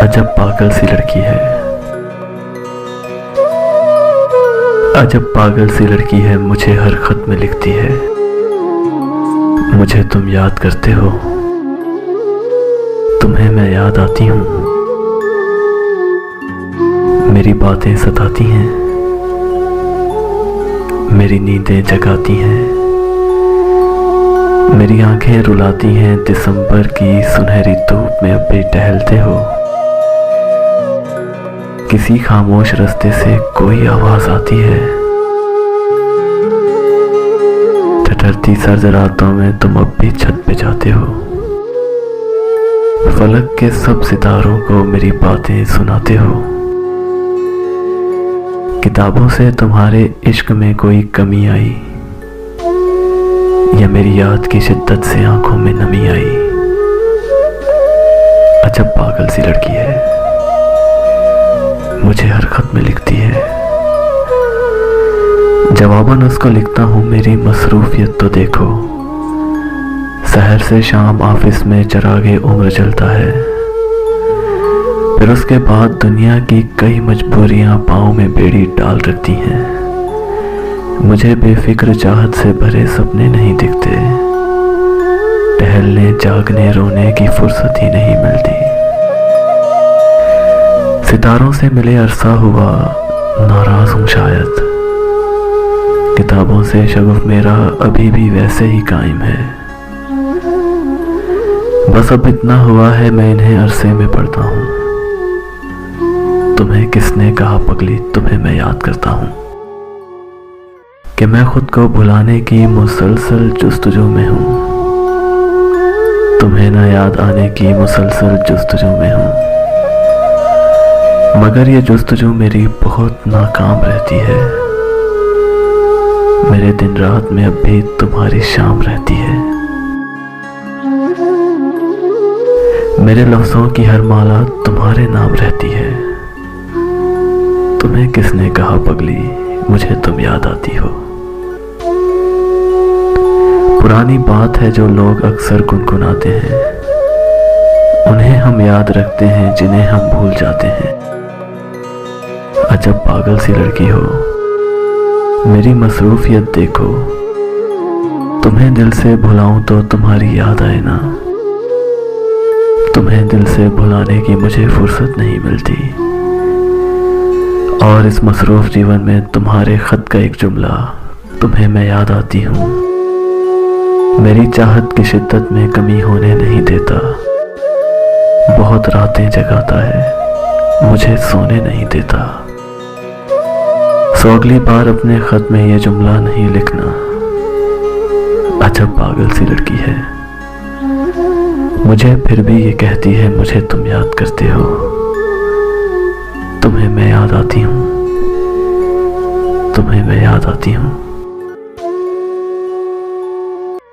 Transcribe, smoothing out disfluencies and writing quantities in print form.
अजब पागल सी लड़की है, अजब पागल सी लड़की है, मुझे हर खत में लिखती है। मुझे तुम याद करते हो, तुम्हें मैं याद आती हूँ। मेरी बातें सताती हैं, मेरी नींदें जगाती हैं, मेरी आंखें रुलाती हैं। दिसंबर की सुनहरी धूप में अब भी टहलते हो। किसी खामोश रास्ते से कोई आवाज आती है। ठठरती सर्द रातों में तुम अब भी छत पे जाते हो। फलक के सब सितारों को मेरी बातें सुनाते हो। किताबों से तुम्हारे इश्क में कोई कमी आई, या मेरी याद की शिद्दत से आंखों में नमी आई। अजब पागल सी लड़की है, मुझे हर खत में लिखती है। जवाबन उसको लिखता हूँ, मेरी मसरूफियत तो देखो। सहर से शाम ऑफिस में चरागे उम्र जलता है। फिर उसके बाद दुनिया की कई मजबूरियां पाँव में बेड़ी डाल रखती हैं। मुझे बेफिक्र चाहत से भरे सपने नहीं दिखते। टहलने जागने रोने की फुर्सत ही नहीं मिलती। सितारों से मिले अरसा हुआ, नाराज हूँ शायद। किताबों से शगुफ मेरा अभी भी वैसे ही कायम है। बस अब इतना हुआ है, मैं इन्हें अरसे में पढ़ता हूँ। तुम्हें किसने कहा पगली, तुम्हें मैं याद करता हूँ। कि मैं खुद को भुलाने की मुसलसल जुस्तजू में हूँ। तुम्हें न याद आने की मुसलसल जुस्तजू में हूँ। मगर ये जुस्तजू मेरी बहुत नाकाम रहती है। मेरे दिन रात में अब भी तुम्हारी शाम रहती है। मेरे लफ्जों की हर माला तुम्हारे नाम रहती है। तुम्हें किसने कहा पगली, मुझे तुम याद आती हो। पुरानी बात है जो लोग अक्सर गुनगुनाते हैं। उन्हें हम याद रखते हैं जिन्हें हम भूल जाते हैं। अजब पागल सी लड़की हो, मेरी मसरूफियत देखो। तुम्हें दिल से भुलाऊं तो तुम्हारी याद आए ना। तुम्हें दिल से भुलाने की मुझे फुर्सत नहीं मिलती। और इस मसरूफ जीवन में तुम्हारे खत का एक जुमला, तुम्हें मैं याद आती हूँ, मेरी चाहत की शिद्दत में कमी होने नहीं देता। बहुत रातें जगाता है, मुझे सोने नहीं देता। सो अगली बार अपने खत में ये जुमला नहीं लिखना। अजब पागल सी लड़की है, मुझे फिर भी ये कहती है, मुझे तुम याद करते हो। तुम्हें मैं याद आती हूँ, तुम्हें मैं याद आती हूँ।